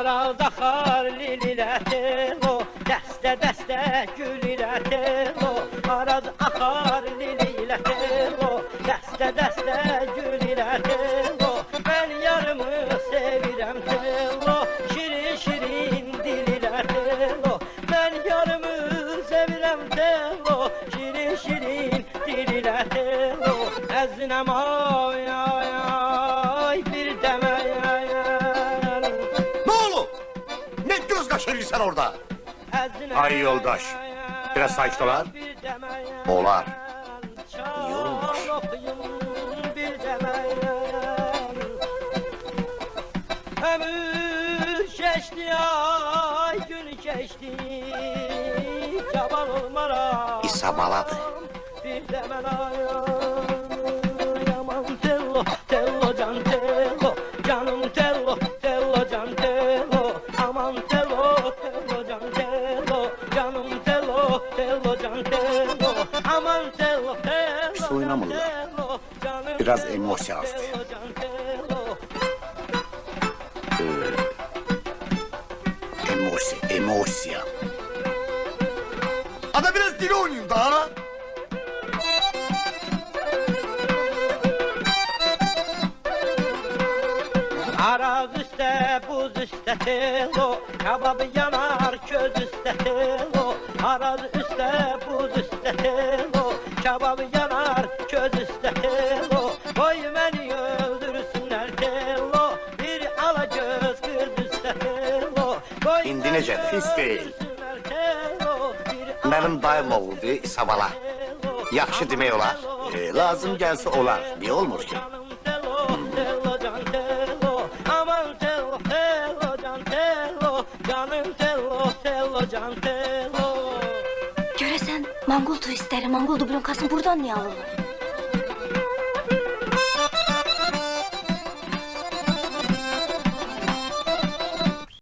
Aral daxar lililə telo, dəstə dəstə gül ilə telo. Araz axar lililə telo, dəstə dəstə gül ilə telo. Mən yarımı sevirəm telo, şirin şirin dil ilə telo. Mən yarımı sevirəm telo, şirin şirin dil ilə telo. Əzinəm ay ay ay bir dəmə ay ay. Ne oğlum? Ne göz kaşırıyorsun orada? Ari yoldaş, biraz sakin olar. Olar. İyi olmuş. Ömür geçti ay gün geçti, cavan olmaram. İsabaladı. Bir de ben aman tello, tello can tello, canım tello, tello can tello. Aman tello, tello can tello, canım tello, tello can tello. Aman tello, tello Pis oynamırlar. tello, canım Biraz tello, emosya astı. tello can tello. Emosya. Ada biraz dili oynayayım daha. Araz üstte, buz üstte telo, kababı yanar köz üstte telo. Araz üstte, buz üstte telo, kababı yanar köz üstte telo. Koy beni öldürsünler telo, bir alacağız kız üstte telo. Koy İndi beni necədir? Pis deyil. öldürsünler telo, bir Benim dayım oğludu İsabala. telo. Yaxşı demək olar. Lazım gəlsə olar. Niyə olmur ki? Canım telo, telo can telo, aman telo, telo can telo, canım telo, telo can telo. Görəsən, Manqul turistləri Manqul dublonkasını buradan niyə alırlar?